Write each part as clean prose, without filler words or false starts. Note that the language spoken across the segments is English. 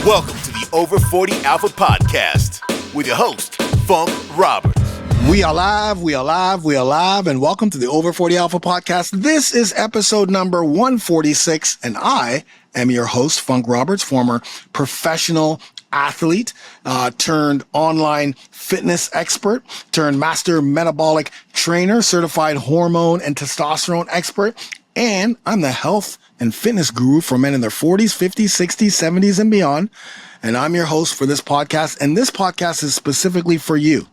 Welcome to the Over 40 Alpha Podcast with your host, Funk Roberts. We are live, and welcome to the Over 40 Alpha Podcast. This is episode number 146, and I am your host, Funk Roberts, former professional athlete, turned online fitness expert, turned master metabolic trainer, certified hormone and testosterone expert, and I'm the health and fitness guru for men in their 40s, 50s, 60s, 70s, and beyond. And I'm your host for this podcast, and this podcast is specifically for you,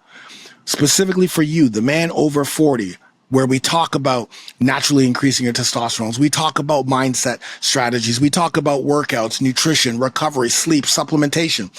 the man over 40, where we talk about naturally increasing your testosterone. We talk about mindset strategies. We talk about workouts, nutrition, recovery, sleep, supplementation,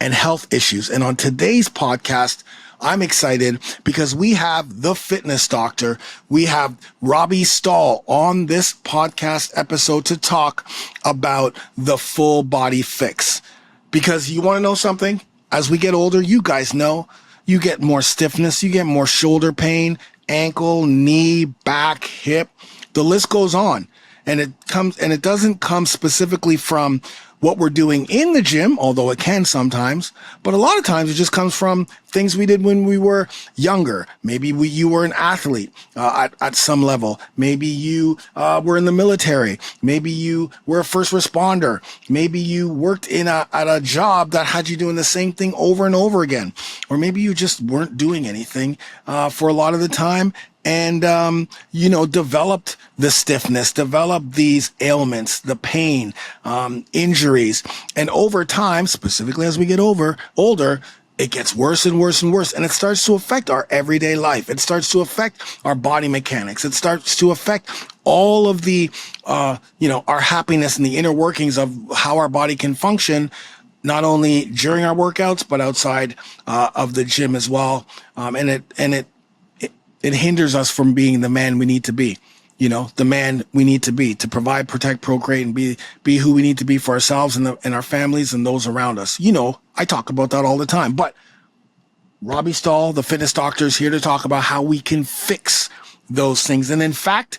and health issues. And on today's podcast, I'm excited because we have the fitness doctor. We have Robbie Stahl on this podcast episode to talk about the full body fix. Because you want to know something? As we get older, you guys know, you get more stiffness, you get more shoulder pain, ankle, knee, back, hip. The list goes on. And it doesn't come specifically from what we're doing in the gym, although it can sometimes, but a lot of times it just comes from things we did when we were younger. Maybe you were an athlete at some level. Maybe you were in the military. Maybe you were a first responder. Maybe you worked at a job that had you doing the same thing over and over again. Or maybe you just weren't doing anything for a lot of the time. And, developed the stiffness, developed these ailments, the pain, injuries. And over time, specifically as we get older, it gets worse and worse and worse. And it starts to affect our everyday life. It starts to affect our body mechanics. It starts to affect all of the, our happiness and the inner workings of how our body can function, not only during our workouts, but outside of the gym as well. It hinders us from being the man we need to be, the man we need to be to provide, protect, procreate, and be who we need to be for ourselves and our families and those around us. I talk about that all the time, but Robbie Stahl, the fitness doctor, is here to talk about how we can fix those things. And in fact,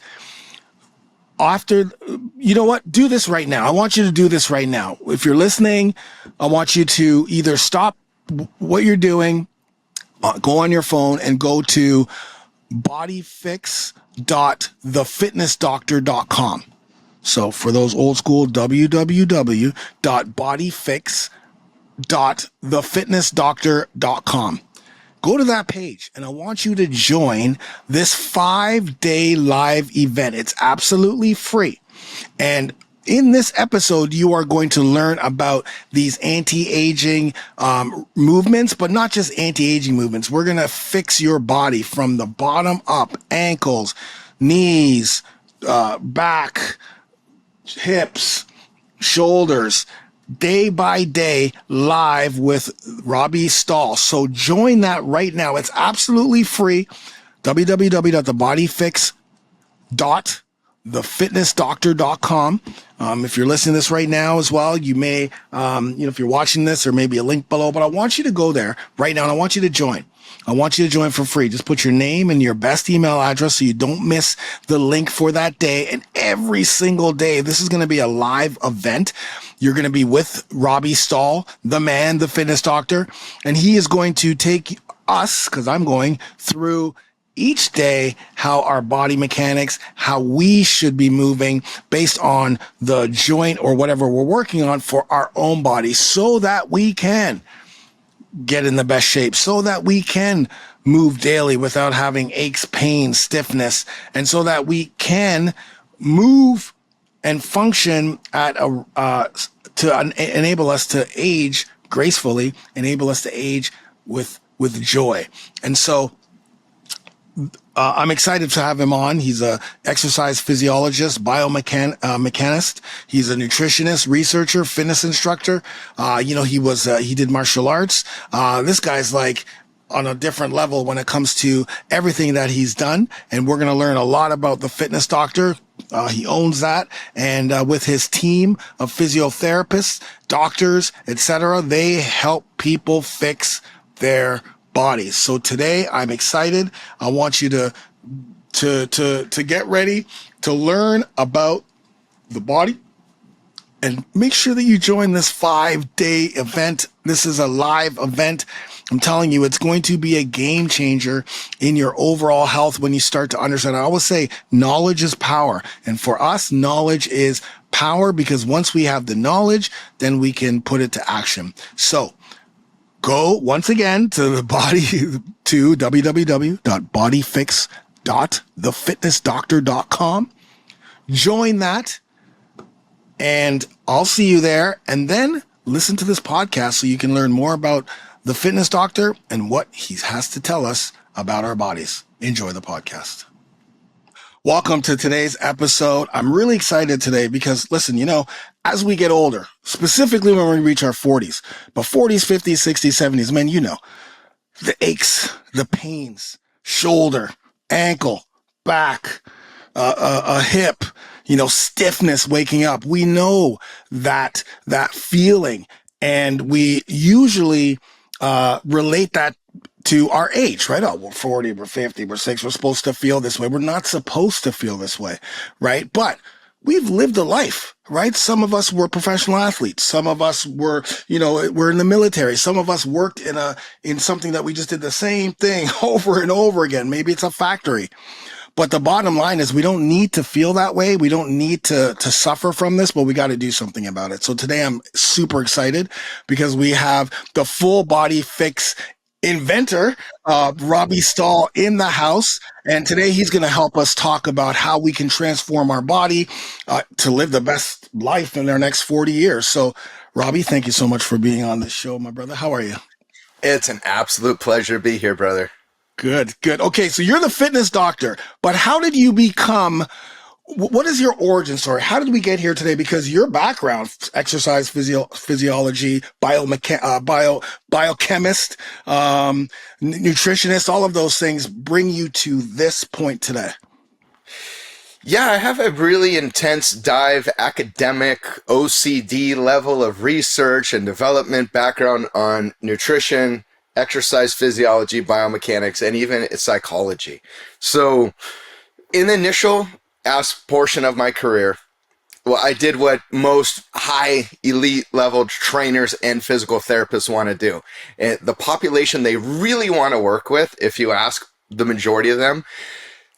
do this right now. I want you to do this right now. If you're listening, I want you to either stop what you're doing, go on your phone and go to bodyfix.thefitnessdoctor.com. So for those old school, www.bodyfix.thefitnessdoctor.com. Go to that page and I want you to join this 5-day live event. It's absolutely free. And in this episode, you are going to learn about these anti-aging movements, but not just anti-aging movements. We're going to fix your body from the bottom up, ankles, knees, back, hips, shoulders, day by day, live with Robbie Stahl. So join that right now. It's absolutely free. www.bodyfix.thefitnessdoctor.com. If you're listening to this right now as well, you may, if you're watching this, there may be a link below, but I want you to go there right now and I want you to join. I want you to join for free. Just put your name and your best email address so you don't miss the link for that day. And every single day, this is going to be a live event. You're going to be with Robbie Stahl, the man, the fitness doctor, and he is going to take us, because I'm going through each day how our body mechanics, how we should be moving based on the joint or whatever we're working on for our own body so that we can get in the best shape, so that we can move daily without having aches, pain, stiffness, and so that we can move and function to enable us to age gracefully, enable us to age with joy. And so I'm excited to have him on. He's a exercise physiologist, biomechanist. He's a nutritionist, researcher, fitness instructor. He did martial arts. This guy's like on a different level when it comes to everything that he's done. And we're going to learn a lot about the fitness doctor. He owns that. And with his team of physiotherapists, doctors, etc., they help people fix their bodies. So today I'm excited. I want you to get ready to learn about the body, And make sure that you join this 5-day event. This is a live event. I'm telling you, it's going to be a game changer in your overall health when you start to understand. I always say knowledge is power. And for us, knowledge is power, because once we have the knowledge, then we can put it to action. So go once again to www.bodyfix.thefitnessdoctor.com. Join that. And I'll see you there. And then listen to this podcast so you can learn more about the fitness doctor and what he has to tell us about our bodies. Enjoy the podcast. Welcome to today's episode. I'm really excited today because, listen, as we get older, specifically when we reach our 40s, but 40s, 50s, 60s, 70s, man, the aches, the pains, shoulder, ankle, back, a hip, stiffness, waking up. We know that feeling, and we usually relate that to our age, right? Oh, we're 40, we're 50, we're 60, we're supposed to feel this way. We're not supposed to feel this way, right? But we've lived a life, right? Some of us were professional athletes. Some of us were, we're in the military. Some of us worked in something that we just did the same thing over and over again. Maybe it's a factory. But the bottom line is we don't need to feel that way. We don't need to suffer from this, but we got to do something about it. So today I'm super excited because we have the full body fix inventor, Robbie Stahl, in the house. And today he's going to help us talk about how we can transform our body to live the best life in our next 40 years. So Robbie, thank you so much for being on the show, my brother. How are you? It's an absolute pleasure to be here, brother. Good. Okay, so you're the fitness doctor, but how did you become, what is your origin story? How did we get here today? Because your background, exercise physiology, biochemist, nutritionist, all of those things bring you to this point today. Yeah, I have a really intense dive academic OCD level of research and development background on nutrition, exercise physiology, biomechanics, and even psychology. So in the initial portion of my career, I did what most high elite level trainers and physical therapists want to do. And the population they really want to work with, if you ask the majority of them,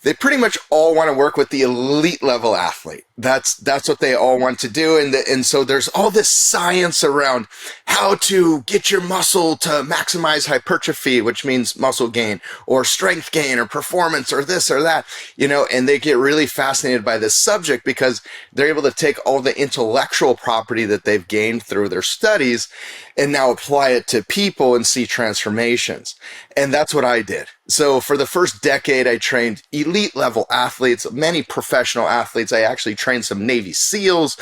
they pretty much all want to work with the elite level athlete. That's what they all want to do. And so there's all this science around how to get your muscle to maximize hypertrophy, which means muscle gain or strength gain or performance or this or that, and they get really fascinated by this subject because they're able to take all the intellectual property that they've gained through their studies and now apply it to people and see transformations. And that's what I did. So for the first decade, I trained elite level athletes, many professional athletes. I actually trained some Navy SEALs,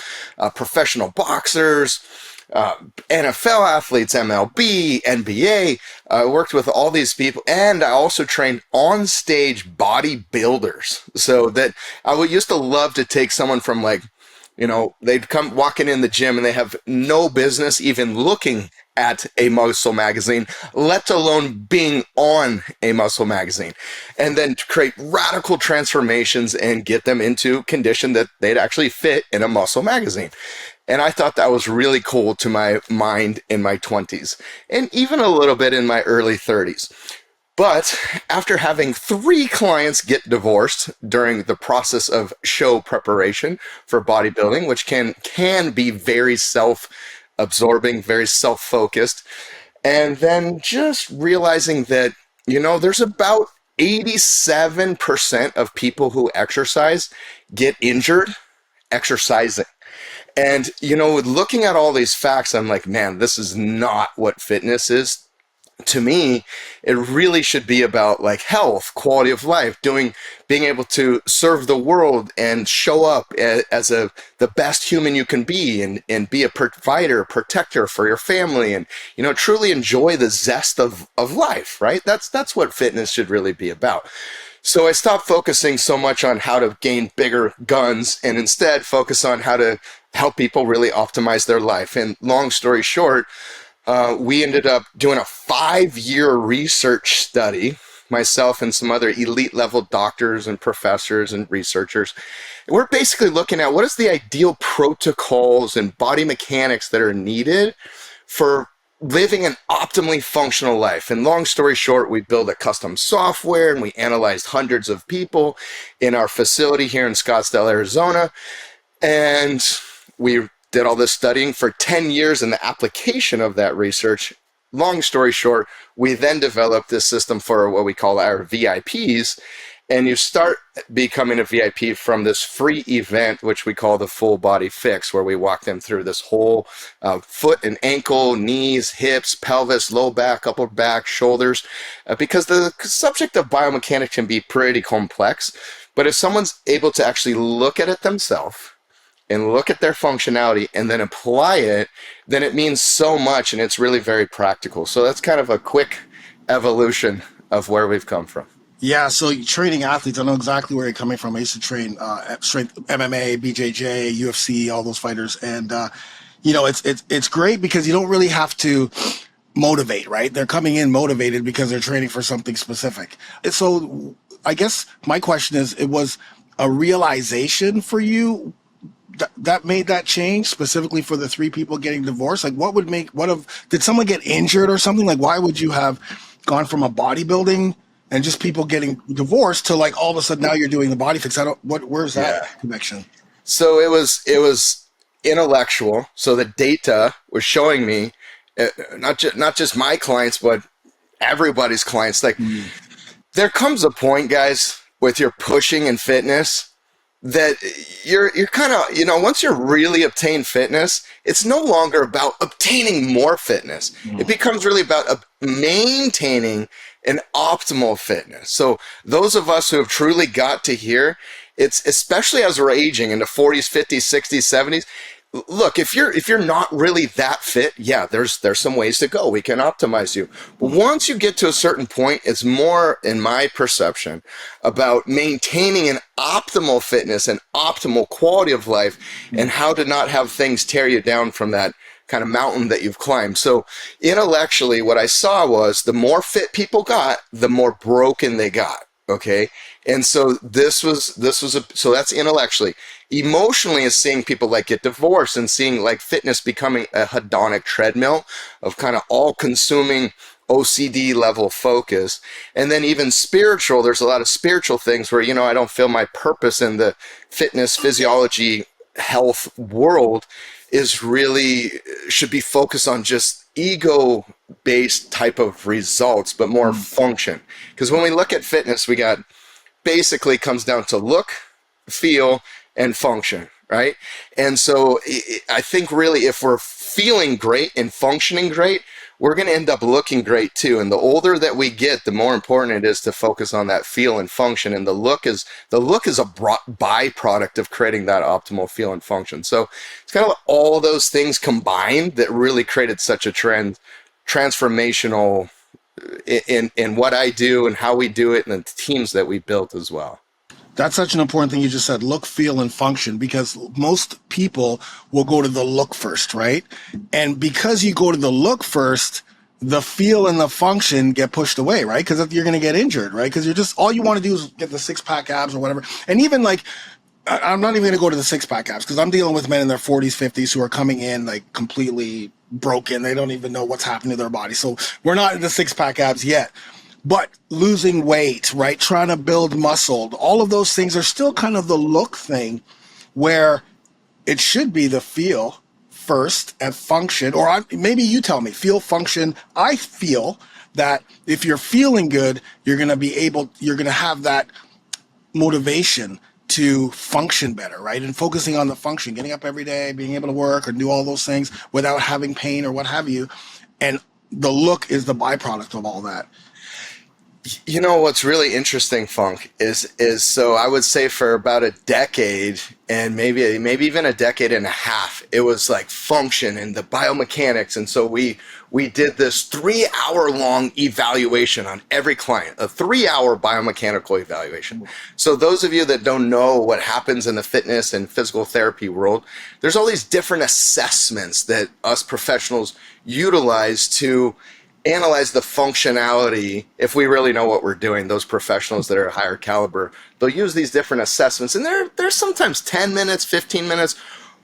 professional boxers, NFL athletes, MLB, NBA. I worked with all these people, and I also trained on-stage bodybuilders. So that I used to love to take someone from they'd come walking in the gym and they have no business even looking at a muscle magazine, let alone being on a muscle magazine, and then to create radical transformations and get them into condition that they'd actually fit in a muscle magazine. And I thought that was really cool to my mind in my 20s and even a little bit in my early 30s. But after having 3 clients get divorced during the process of show preparation for bodybuilding, which can be very self-absorbing, very self-focused, and then just realizing that, there's about 87% of people who exercise get injured exercising. And, looking at all these facts, I'm like, man, this is not what fitness is. To me, it really should be about health, quality of life, being able to serve the world and show up as the best human you can be and be a provider, protector for your family and, truly enjoy the zest of life, right? That's what fitness should really be about. So I stopped focusing so much on how to gain bigger guns and instead focus on how to help people really optimize their life. And long story short, we ended up doing a 5-year research study myself and some other elite level doctors and professors and researchers. We're basically looking at what is the ideal protocols and body mechanics that are needed for living an optimally functional life. And long story short, we build a custom software and we analyzed hundreds of people in our facility here in Scottsdale, Arizona. And we did all this studying for 10 years in the application of that research. Long story short, we then developed this system for what we call our VIPs. And you start becoming a VIP from this free event, which we call the full body fix, where we walk them through this whole foot and ankle, knees, hips, pelvis, low back, upper back, shoulders, because the subject of biomechanics can be pretty complex. But if someone's able to actually look at it themselves and look at their functionality and then apply it, then it means so much, and it's really very practical. So that's kind of a quick evolution of where we've come from. Yeah, so training athletes, I know exactly where you're coming from. I used to train strength MMA, BJJ, UFC, all those fighters, and it's great because you don't really have to motivate, right? They're coming in motivated because they're training for something specific. So I guess my question is, it was a realization for you that made that change, specifically for the 3 people getting divorced? Like, did someone get injured or something? Like, why would you have gone from a bodybuilding and just people getting divorced to, like, all of a sudden now you're doing the body fix? Where's that connection? So it was intellectual. So the data was showing me, not just my clients, but everybody's clients. Like, there comes a point, guys, with your pushing and fitness that you're kind of, once you're really obtained fitness, it's no longer about obtaining more fitness. It becomes really about maintaining an optimal fitness. So those of us who have truly got to here, it's especially as we're aging into 40s, 50s, 60s, 70s. Look, if you're not really that fit, yeah, there's some ways to go. We can optimize you. But once you get to a certain point, it's more, in my perception, about maintaining an optimal fitness and optimal quality of life, and how to not have things tear you down from that kind of mountain that you've climbed. So intellectually, what I saw was the more fit people got, the more broken they got. Okay. And so so that's intellectually. Emotionally is seeing people like get divorced and seeing like fitness becoming a hedonic treadmill of kind of all consuming OCD level focus. And then even spiritual, there's a lot of spiritual things where, I don't feel my purpose in the fitness, physiology, health world is really should be focused on just ego-based type of results, but more function. Because when we look at fitness, we got basically comes down to look, feel, and function, right? And so I think really if we're feeling great and functioning great, we're going to end up looking great too. And the older that we get, the more important it is to focus on that feel and function. And the look is a byproduct of creating that optimal feel and function. So it's kind of all those things combined that really created such a transformational in what I do and how we do it, and the teams that we built as well. That's such an important thing you just said, look, feel, and function, because most people will go to the look first, right? And because you go to the look first, the feel and the function get pushed away, right? Because you're going to get injured, right? Because all you want to do is get the 6-pack abs or whatever. And even like, I'm not even going to go to the 6-pack abs, because I'm dealing with men in their 40s, 50s who are coming in like completely broken. They don't even know what's happening to their body. So we're not in the 6-pack abs yet. But losing weight, right? Trying to build muscle, all of those things are still kind of the look thing, where it should be the feel first and function. Or maybe you tell me, feel, function. I feel that if you're feeling good, you're going to have that motivation to function better, right? And focusing on the function, getting up every day, being able to work or do all those things without having pain or what have you. And the look is the byproduct of all that. What's really interesting, Funk, is so I would say for about a decade and maybe even a decade and a half, it was like function and the biomechanics. And so we did this 3-hour-long evaluation on every client, a 3-hour biomechanical evaluation. So those of you that don't know what happens in the fitness and physical therapy world, there's all these different assessments that us professionals utilize to analyze the functionality. If we really know what we're doing, those professionals that are higher caliber, they'll use these different assessments, and they're sometimes 10 minutes, 15 minutes.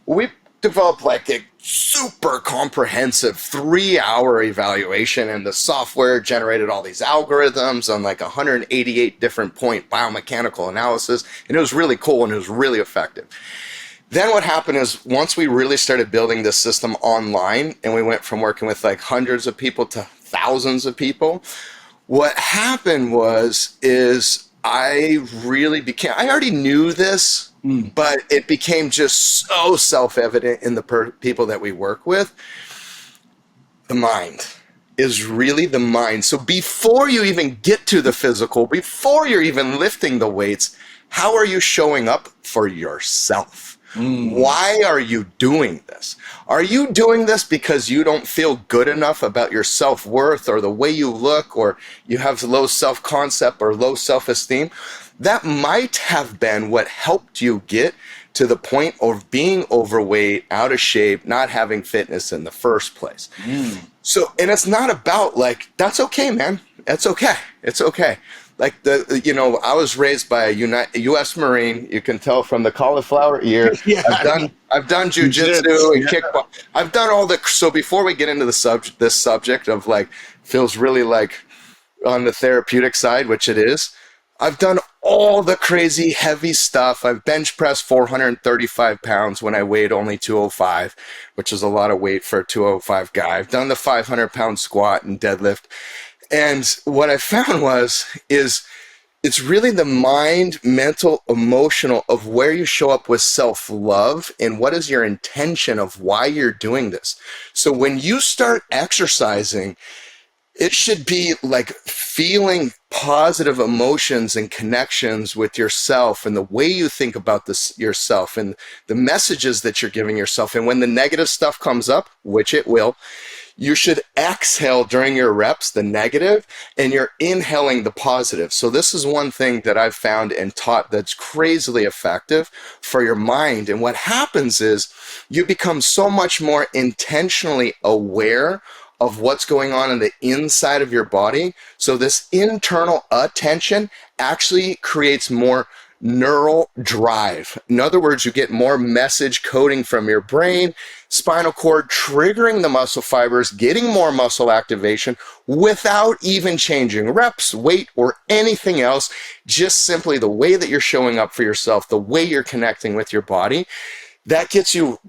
We developed like a super comprehensive 3-hour evaluation, and the software generated all these algorithms on like 188 different point biomechanical analysis, and it was really cool and it was really effective. Then what happened is once we really started building this system online and we went from working with like hundreds of people to thousands of people, what happened is I already knew this, but it became just so self-evident in the people that we work with. The mind is really the mind. So before you even get to the physical, before you're even lifting the weights, how are you showing up for yourself? Why are you doing this? Are you doing this because you don't feel good enough about your self-worth or the way you look, or you have low self-concept or low self-esteem? That might have been what helped you get to the point of being overweight, out of shape, not having fitness in the first place. So, and it's not about like, that's okay, man. That's okay. It's okay. Like I was raised by a U.S. Marine. You can tell from the cauliflower ear. Yeah. I've done jujitsu and kickball. I've done all the. So before we get into this subject of like feels really like on the therapeutic side, which it is, I've done all the crazy heavy stuff. I've bench pressed 435 pounds when I weighed only 205, which is a lot of weight for a 205 guy. I've done the 500-pound squat and deadlift. And what I found is it's really the mind, mental, emotional of where you show up with self-love and what is your intention of why you're doing this. So when you start exercising, it should be like feeling positive emotions and connections with yourself and the way you think about this yourself and the messages that you're giving yourself. And when the negative stuff comes up, which it will, you should exhale during your reps the negative and you're inhaling the positive. So this is one thing that I've found and taught that's crazily effective for your mind. And what happens is you become so much more intentionally aware of what's going on in the inside of your body. So this internal attention actually creates more neural drive. In other words, you get more message coding from your brain, spinal cord, triggering the muscle fibers, getting more muscle activation without even changing reps, weight, or anything else. Just simply the way that you're showing up for yourself, the way you're connecting with your body. That gets you,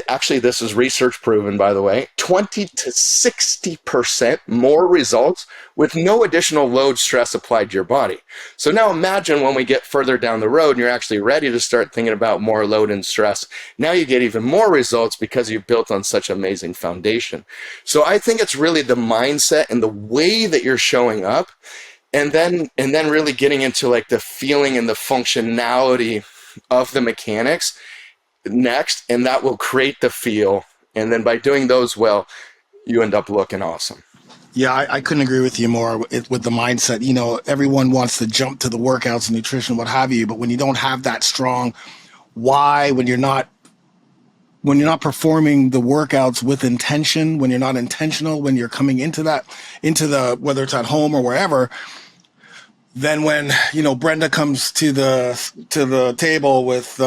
actually, this is research proven, by the way, 20 to 60% more results with no additional load stress applied to your body. So now imagine when we get further down the road and you're actually ready to start thinking about more load and stress. Now you get even more results because you've built on such amazing foundation. So I think it's really the mindset and the way that you're showing up, and then really getting into like the feeling and the functionality of the mechanics next, and that will create the feel. And then by doing those well, you end up looking awesome. Yeah, I couldn't agree with you more with the mindset. You know, everyone wants to jump to the workouts, nutrition, what have you, but when you don't have that strong why, when you're not performing the workouts with intention, when you're not intentional, when you're coming into the whether it's at home or wherever, then when, Brenda comes to the table with,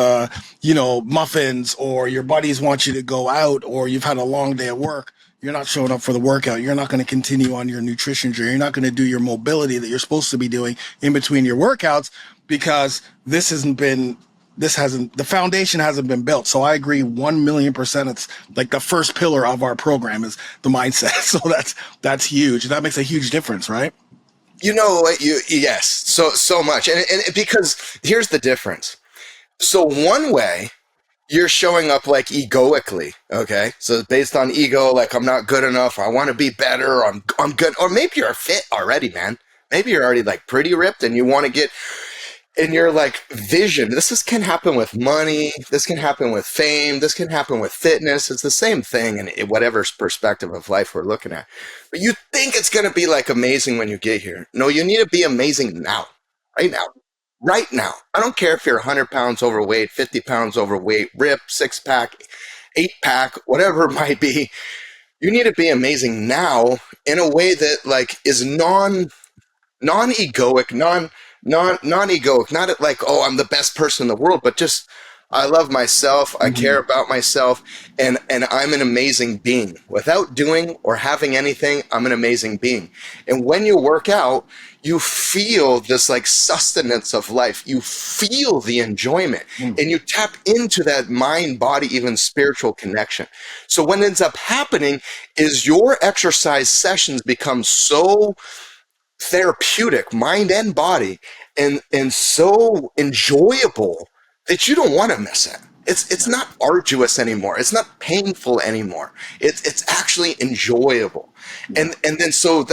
muffins, or your buddies want you to go out, or you've had a long day at work, you're not showing up for the workout. You're not going to continue on your nutrition journey. You're not going to do your mobility that you're supposed to be doing in between your workouts because the foundation hasn't been built. So I agree 1,000,000%. It's like the first pillar of our program is the mindset. So that's huge. That makes a huge difference, right? Yes, so much. And because here's the difference. So one way you're showing up like egoically, okay? So based on ego, like I'm not good enough, or I want to be better, or I'm good, or maybe you're fit already, man. Maybe you're already like pretty ripped and you want to get in your like vision. Can happen with money. This can happen with fame. This can happen with fitness. It's the same thing in whatever perspective of life we're looking at. But you think it's going to be like amazing when you get here. No, you need to be amazing now, right now. Right now. I don't care if you're 100 pounds overweight, 50 pounds overweight, ripped, 6-pack, 8-pack, whatever it might be. You need to be amazing now in a way that like is non-egoic, non-egoic, not like, oh, I'm the best person in the world, but just I love myself, I care about myself, and I'm an amazing being. Without doing or having anything, I'm an amazing being. And when you work out, you feel this like sustenance of life. You feel the enjoyment and you tap into that mind, body, even spiritual connection. So what ends up happening is your exercise sessions become so therapeutic, mind and body, and so enjoyable that you don't want to miss it. It's not arduous anymore. It's not painful anymore. It's actually enjoyable. And then so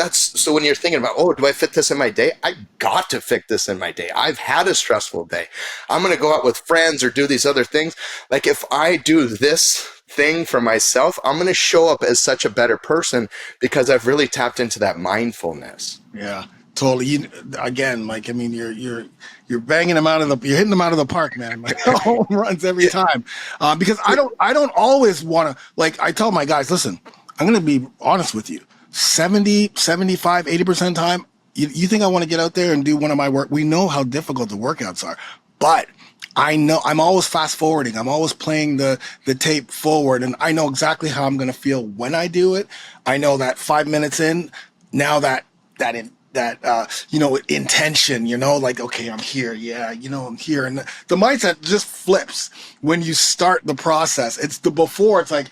when you're thinking about, oh, do I fit this in my day? I got to fit this in my day. I've had a stressful day. I'm going to go out with friends or do these other things. Like if I do this thing for myself, I'm going to show up as such a better person because I've really tapped into that mindfulness. Yeah, totally. Again, Mike, I mean, you're banging them you're hitting them out of the park, man. Like home runs every time. Because I don't always want to, like I tell my guys, listen, I'm going to be honest with you. 70, 75, 80% of the time, you think I want to get out there and do one of my work? We know how difficult the workouts are, but I know I'm always fast forwarding. I'm always playing the tape forward, and I know exactly how I'm going to feel when I do it. I know that 5 minutes in, now that intention, like, okay, I'm here. Yeah. I'm here. And the mindset just flips when you start the process. It's the before, it's like,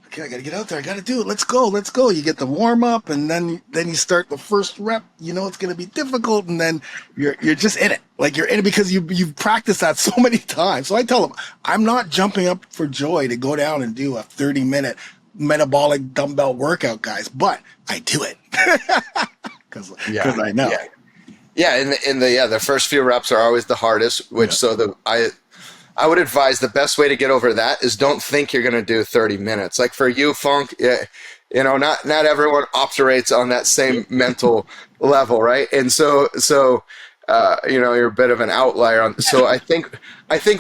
okay, I got to get out there. I got to do it. Let's go. You get the warm up, and then you start the first rep. It's going to be difficult, and then you're just in it. Like you're in it because you've practiced that so many times. So I tell them, I'm not jumping up for joy to go down and do a 30-minute metabolic dumbbell workout, guys, but I do it because I know. Yeah, the first few reps are always the hardest. I would advise the best way to get over that is don't think you're going to do 30 minutes. Like for you, Funk, not everyone operates on that same mental level, right? And so you're a bit of an outlier. So I think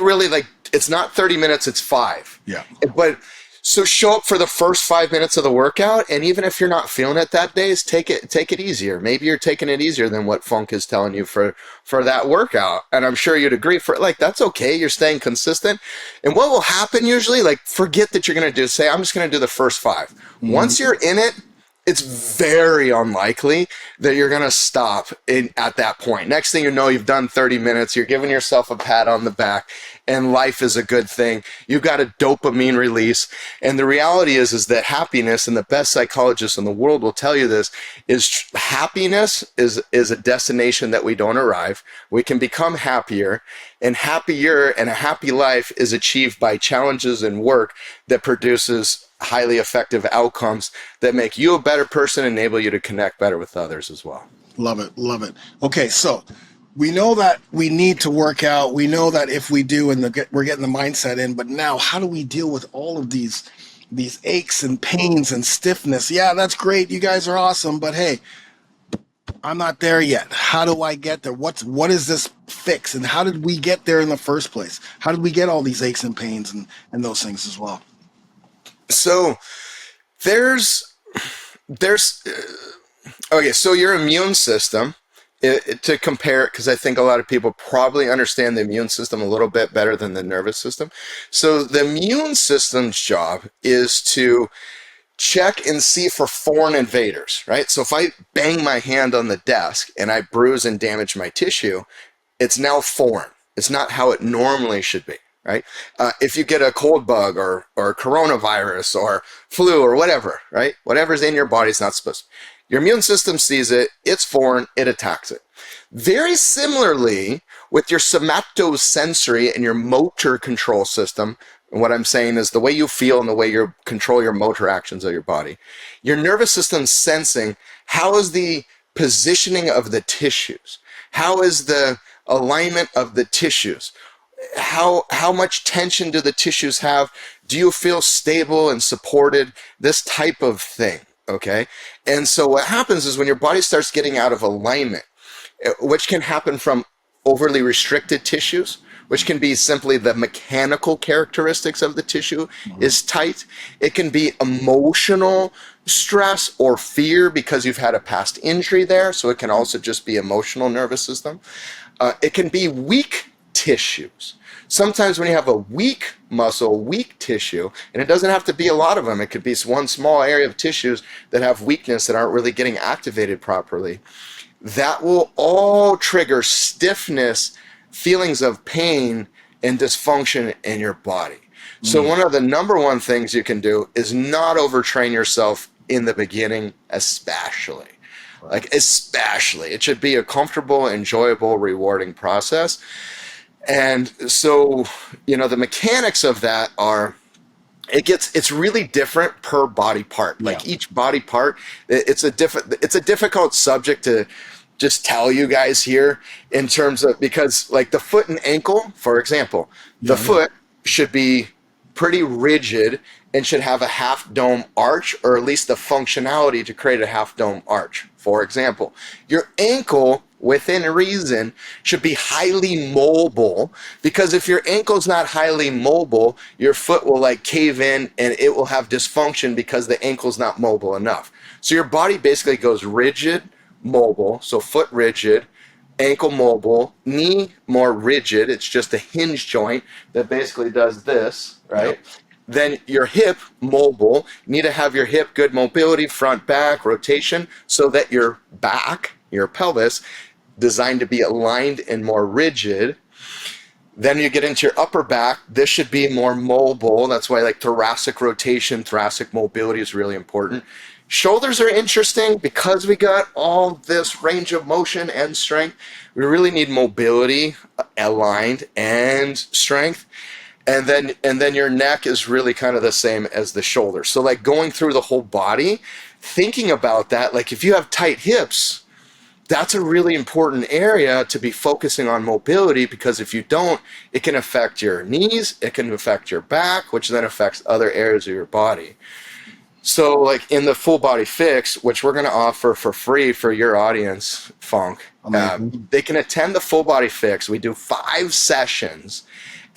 really like it's not 30 minutes, it's 5. Yeah. But so show up for the first 5 minutes of the workout, and even if you're not feeling it that day, take it easier. Maybe you're taking it easier than what Funk is telling you for that workout. And I'm sure you'd agree that's okay. You're staying consistent. And what will happen usually, like forget that you're going to say, I'm just going to do the first 5. Mm-hmm. Once you're in it, it's very unlikely that you're going to stop at that point. Next thing you know, you've done 30 minutes. You're giving yourself a pat on the back, and life is a good thing. You've got a dopamine release. And the reality is that happiness, and the best psychologists in the world will tell you this, is happiness is a destination that we don't arrive. We can become happier, and a happy life is achieved by challenges and work that produces highly effective outcomes that make you a better person, enable you to connect better with others as well. Love it. Okay, so we know that we need to work out. We know that if we do, we're getting the mindset in. But now, how do we deal with all of these aches and pains and stiffness? Yeah, that's great. You guys are awesome. But hey, I'm not there yet. How do I get there? What is this fix? And how did we get there in the first place? How did we get all these aches and pains and those things as well? So there's so your immune system, to compare it, because I think a lot of people probably understand the immune system a little bit better than the nervous system. So the immune system's job is to check and see for foreign invaders, right? So if I bang my hand on the desk and I bruise and damage my tissue, it's now foreign. It's not how it normally should be. Right? If you get a cold bug or coronavirus or flu or whatever, right? Whatever's in your body is not supposed to. Your immune system sees it, it's foreign, it attacks it. Very similarly, with your somatosensory and your motor control system, and what I'm saying is the way you feel and the way you control your motor actions of your body, your nervous system's sensing how is the positioning of the tissues, how is the alignment of the tissues, how much tension do the tissues have? Do you feel stable and supported? This type of thing, okay? And so what happens is when your body starts getting out of alignment, which can happen from overly restricted tissues, which can be simply the mechanical characteristics of the tissue is tight. It can be emotional stress or fear because you've had a past injury there. So it can also just be emotional nervous system. It can be weak tissues. Sometimes when you have a weak muscle, weak tissue, and it doesn't have to be a lot of them, it could be one small area of tissues that have weakness that aren't really getting activated properly. That will all trigger stiffness, feelings of pain, and dysfunction in your body. So one of the number one things you can do is not overtrain yourself in the beginning, especially. Like, especially. It should be a comfortable, enjoyable, rewarding process. And so, the mechanics of that are, it's really different per body part. Like each body part, it's a difficult subject to just tell you guys here in terms of, because like the foot and ankle, for example, the foot should be pretty rigid and should have a half dome arch, or at least the functionality to create a half dome arch. For example, your ankle, within reason, should be highly mobile, because if your ankle's not highly mobile, your foot will like cave in and it will have dysfunction because the ankle's not mobile enough. So your body basically goes rigid, mobile, so foot rigid, ankle mobile, knee more rigid, it's just a hinge joint that basically does this, right? Then your hip mobile, you need to have your hip good mobility, front, back, rotation, so that your back, your pelvis, designed to be aligned and more rigid. Then you get into your upper back. This should be more mobile. That's why like thoracic rotation, thoracic mobility is really important. Shoulders are interesting because we got all this range of motion and strength. We really need mobility, aligned, and strength. And then your neck is really kind of the same as the shoulder. So like going through the whole body, thinking about that, like if you have tight hips, that's a really important area to be focusing on mobility, because if you don't, it can affect your knees, it can affect your back, which then affects other areas of your body. So like in the full body fix, which we're going to offer for free for your audience, Funk, they can attend the full body fix. We do 5 sessions.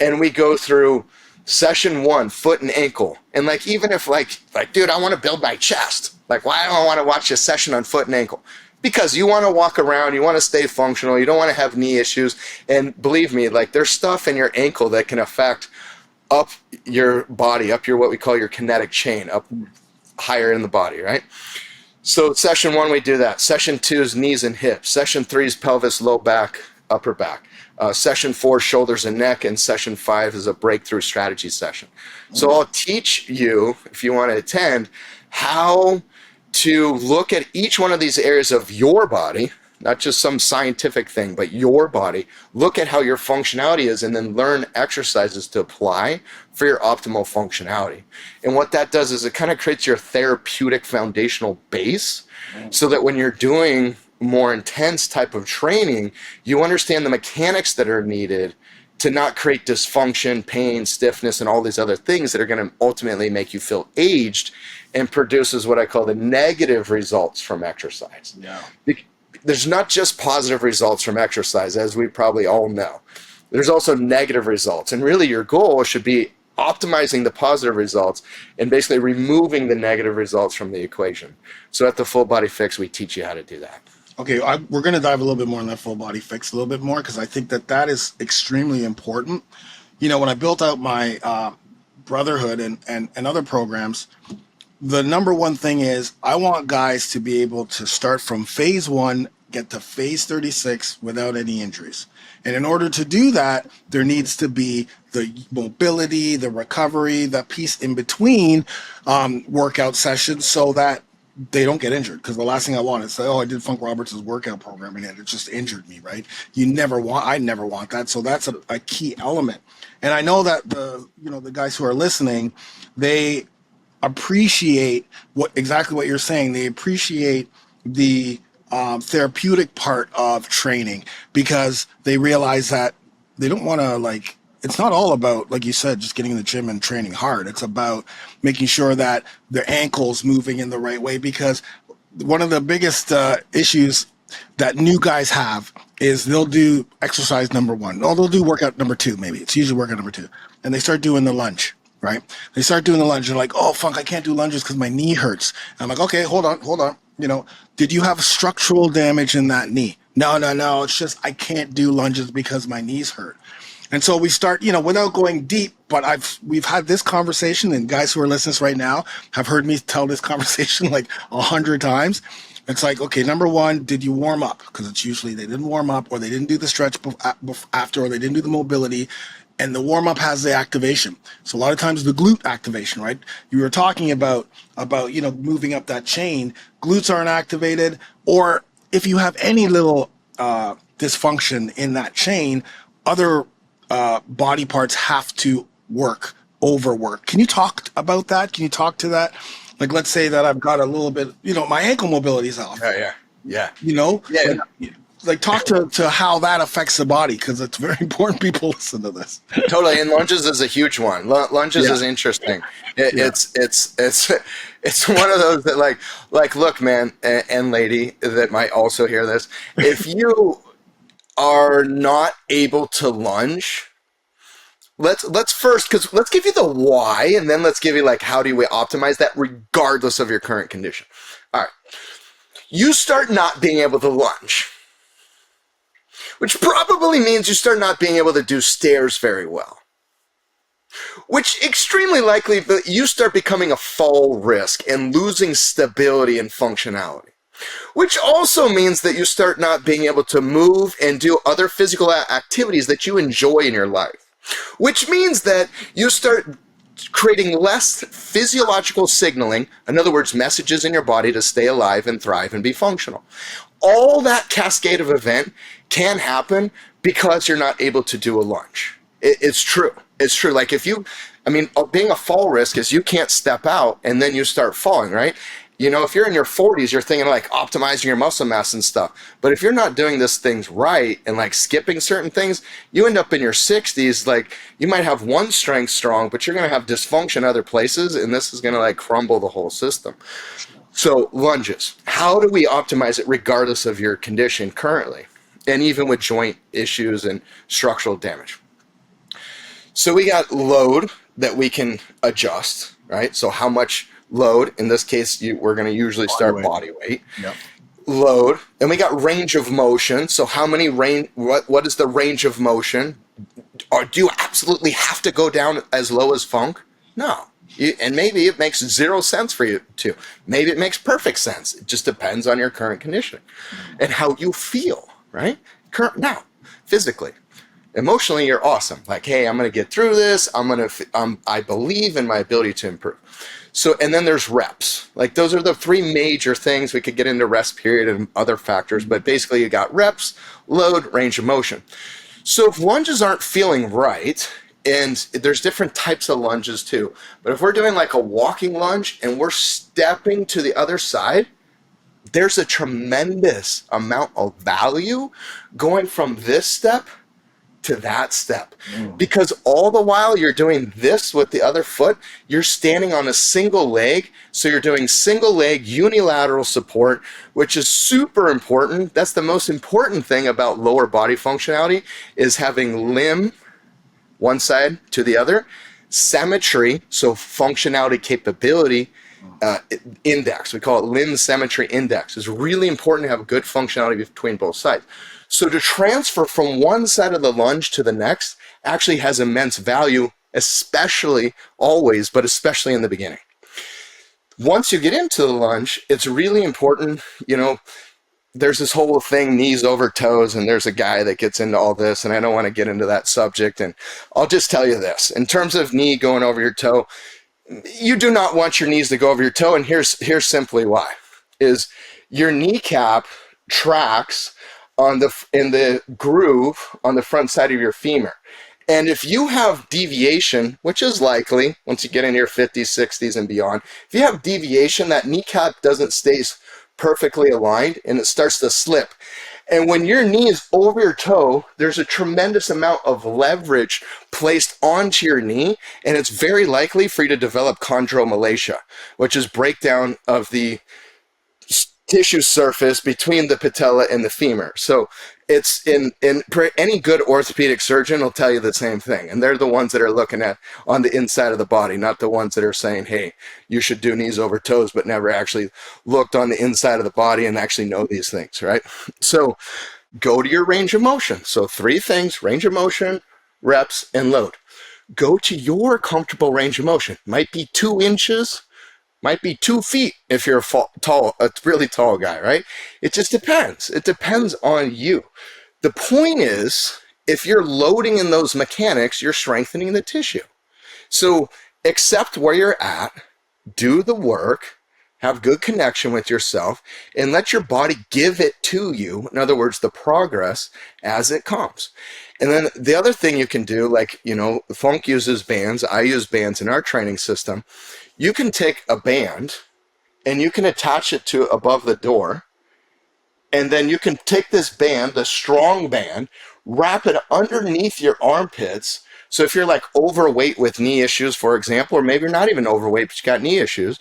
And we go through session 1, foot and ankle. And like, even if like, dude, I want to build my chest. Like, why do I want to watch a session on foot and ankle? Because you want to walk around, you want to stay functional, you don't want to have knee issues. And believe me, like there's stuff in your ankle that can affect up your body, up your, what we call your kinetic chain, up higher in the body, right? So session 1, we do that. Session 2 is knees and hips. Session 3 is pelvis, low back, upper back. Session 4, shoulders and neck, and session 5 is a breakthrough strategy session. So I'll teach you, if you want to attend, how to look at each one of these areas of your body, not just some scientific thing, but your body. Look at how your functionality is, and then learn exercises to apply for your optimal functionality. And what that does is it kind of creates your therapeutic foundational base, so that when you're doing more intense type of training, you understand the mechanics that are needed to not create dysfunction, pain, stiffness, and all these other things that are going to ultimately make you feel aged and produces what I call the negative results from exercise. There's not just positive results from exercise, as we probably all know. There's also negative results. And really your goal should be optimizing the positive results and basically removing the negative results from the equation. So at the Full Body Fix, we teach you how to do that. Okay, we're going to dive a little bit more on that full body fix a little bit more, because I think that is extremely important. When I built out my brotherhood and other programs, the number one thing is I want guys to be able to start from phase 1, get to phase 36 without any injuries. And in order to do that, there needs to be the mobility, the recovery, that piece in between workout sessions, so that they don't get injured. Because the last thing I want is say, I did Funk Roberts' workout program and it just injured me, right? I never want that. So that's a key element. And I know that the guys who are listening, they appreciate exactly what you're saying. They appreciate the therapeutic part of training, because they realize that they don't want to it's not all about, like you said, just getting in the gym and training hard. It's about making sure that their ankle's moving in the right way, because one of the biggest issues that new guys have is they'll do exercise number one. No, they'll do workout number two, maybe. It's usually workout number two. And they start doing the lunge, right? They start doing the lunge. They're like, oh, Funk, I can't do lunges because my knee hurts. And I'm like, okay, hold on. You know, did you have structural damage in that knee? No. It's just I can't do lunges because my knees hurt. And so we start, you know, without going deep, but we've had this conversation, and guys who are listening right now have heard me tell this conversation like 100 times. It's like, okay, number one, did you warm up? Because it's usually they didn't warm up, or they didn't do the stretch after, or they didn't do the mobility. And the warm up has the activation. So a lot of times the glute activation, right? You were talking about, you know, moving up that chain, glutes aren't activated, or if you have any little dysfunction in that chain, other body parts have to overwork. Can you talk about that? Can you talk to that? Like, let's say that I've got a little bit, you know, my ankle mobility is off. Yeah. You know? Yeah. Like talk to how that affects the body, because it's very important people listen to this. Totally. And lunges is a huge one. Lunges is interesting. It's one of those that like, look, man, and lady that might also hear this. If you are not able to lunge, let's first, because let's give you the why, and then let's give you like how do we optimize that regardless of your current condition. All right. You start not being able to lunge, which probably means you start not being able to do stairs very well, which extremely likely that you start becoming a fall risk and losing stability and functionality, which also means that you start not being able to move and do other physical activities that you enjoy in your life, which means that you start creating less physiological signaling, in other words, messages in your body to stay alive and thrive and be functional. All that cascade of event can happen because you're not able to do a lunge. It's true. It's true. Like being a fall risk is you can't step out and then you start falling, right? You know, if you're in your 40s, you're thinking like optimizing your muscle mass and stuff. But if you're not doing these things right and like skipping certain things, you end up in your 60s, like you might have one strength strong, but you're going to have dysfunction other places, and this is going to like crumble the whole system. So lunges, how do we optimize it regardless of your condition currently, and even with joint issues and structural damage? So we got load that we can adjust, right? So how much load, in this case, we're going to usually start body weight. Yep. Load, and we got range of motion. So how many what is the range of motion? Or do you absolutely have to go down as low as Funk? No. And maybe it makes zero sense for you to. Maybe it makes perfect sense. It just depends on your current condition and how you feel, right? Now, physically. Emotionally, you're awesome. Like, hey, I'm going to get through this. I believe in my ability to improve. So, and then there's reps. Like, those are the three major things. We could get into rest period and other factors, but basically you got reps, load, range of motion. So if lunges aren't feeling right, and there's different types of lunges too, but if we're doing like a walking lunge and we're stepping to the other side, there's a tremendous amount of value going from this step to that step, because all the while you're doing this with the other foot, you're standing on a single leg. So you're doing single leg unilateral support, which is super important. That's the most important thing about lower body functionality, is having limb one side to the other, symmetry, so functionality capability index, we call it limb symmetry index, is really important to have good functionality between both sides. So to transfer from one side of the lunge to the next actually has immense value, especially always, but especially in the beginning. Once you get into the lunge, it's really important, you know, there's this whole thing, knees over toes, and there's a guy that gets into all this, and I don't want to get into that subject. And I'll just tell you this, in terms of knee going over your toe, you do not want your knees to go over your toe. And here's simply why, is your kneecap tracks in the groove on the front side of your femur. And if you have deviation, which is likely once you get into your 50s, 60s and beyond, if you have deviation, that kneecap doesn't stay perfectly aligned and it starts to slip. And when your knee is over your toe, there's a tremendous amount of leverage placed onto your knee, and it's very likely for you to develop chondromalacia, which is breakdown of the tissue surface between the patella and the femur. So it's in any good orthopedic surgeon will tell you the same thing. And they're the ones that are looking at on the inside of the body, not the ones that are saying, hey, you should do knees over toes, but never actually looked on the inside of the body and actually know these things, right? So go to your range of motion. So 3 things: range of motion, reps, and load. Go to your comfortable range of motion. Might be 2 inches, might be 2 feet if you're a really tall guy, right? It just depends. It depends on you. The point is, if you're loading in those mechanics, you're strengthening the tissue. So accept where you're at, do the work, have good connection with yourself, and let your body give it to you. In other words, the progress as it comes. And then the other thing you can do, like, Funk uses bands. I use bands in our training system. You can take a band and you can attach it to above the door. And then you can take this band, the strong band, wrap it underneath your armpits. So if you're like overweight with knee issues, for example, or maybe you're not even overweight, but you got knee issues,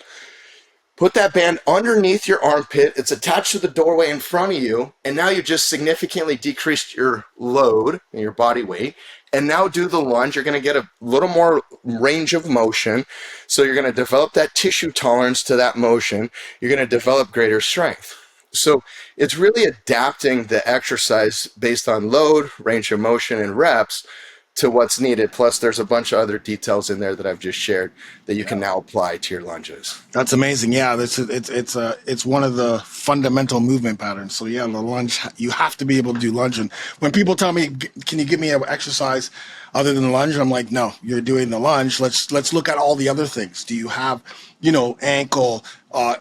put that band underneath your armpit. It's attached to the doorway in front of you. And now you just significantly decreased your load and your body weight. And now do the lunge. You're going to get a little more range of motion. So you're going to develop that tissue tolerance to that motion. You're going to develop greater strength. So it's really adapting the exercise based on load, range of motion, and reps to what's needed. Plus, there's a bunch of other details in there that I've just shared that you can now apply to your lunges. That's amazing. Yeah, it's one of the fundamental movement patterns. So yeah, the lunge, you have to be able to do lunge. And when people tell me, "Can you give me an exercise other than lunge?" I'm like, "No, you're doing the lunge. Let's look at all the other things. Do you have, ankle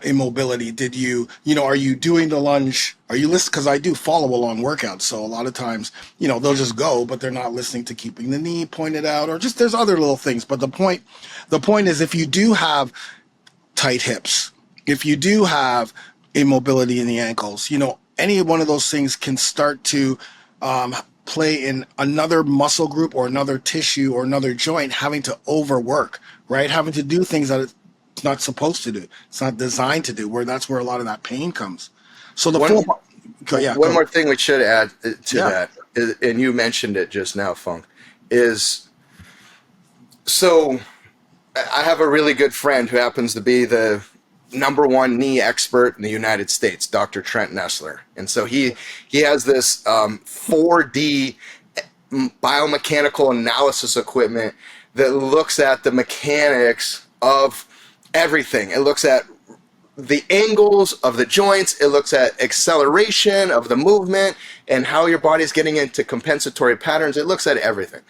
immobility? Did you, are you doing the lunge? Are you listening?" Because I do follow along workouts. So a lot of times, they'll just go, but they're not listening to keeping the knee pointed out, or just there's other little things. But the point is, if you do have tight hips, if you do have immobility in the ankles, any one of those things can start to play in another muscle group or another tissue or another joint having to overwork, right? Having to do things that it's not supposed to do. It's not designed to do, that's where a lot of that pain comes. So one more thing we should add to that, and you mentioned it just now, Funk, is so I have a really good friend who happens to be the #1 knee expert in the United States, Dr. Trent Nessler. And so he has this 4D biomechanical analysis equipment that looks at the mechanics of everything. It looks at the angles of the joints. It looks at acceleration of the movement and how your body's getting into compensatory patterns. It looks at everything.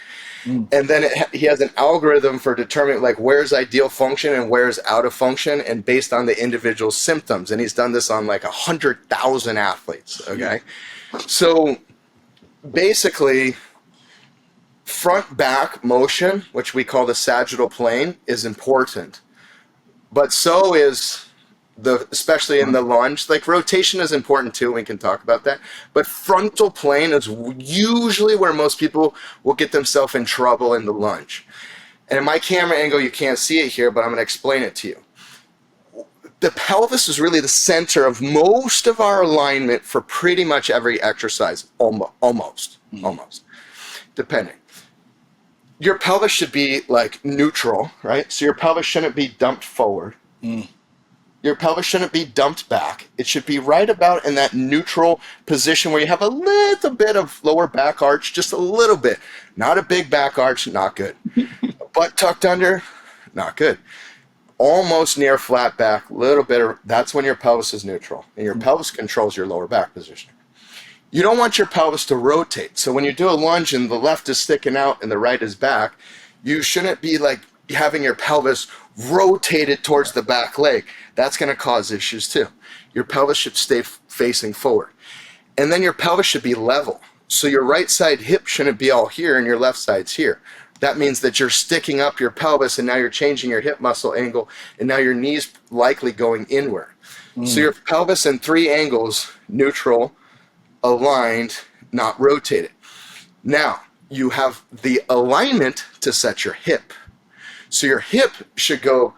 And then he has an algorithm for determining like where's ideal function and where's out of function, and based on the individual symptoms. And he's done this on like 100,000 athletes. Okay. So basically, front back motion, which we call the sagittal plane, is important. But so is especially in the lunge, like rotation is important too. We can talk about that. But frontal plane is usually where most people will get themselves in trouble in the lunge. And in my camera angle, you can't see it here, but I'm going to explain it to you. The pelvis is really the center of most of our alignment for pretty much every exercise, almost, depending. Your pelvis should be like neutral, right? So your pelvis shouldn't be dumped forward. Your pelvis shouldn't be dumped back. It should be right about in that neutral position where you have a little bit of lower back arch, just a little bit. Not a big back arch, not good. Butt tucked under, not good. Almost near flat back, little bit of, that's when your pelvis is neutral. And your pelvis controls your lower back position. You don't want your pelvis to rotate. So when you do a lunge and the left is sticking out and the right is back, you shouldn't be like having your pelvis rotated towards the back leg. That's going to cause issues too. Your pelvis should stay facing forward. And then your pelvis should be level. So your right side hip shouldn't be all here and your left side's here. That means that you're sticking up your pelvis and now you're changing your hip muscle angle and now your knee's likely going inward. So your pelvis in 3 angles, neutral, aligned, not rotated. Now, you have the alignment to set your hip. So your hip should go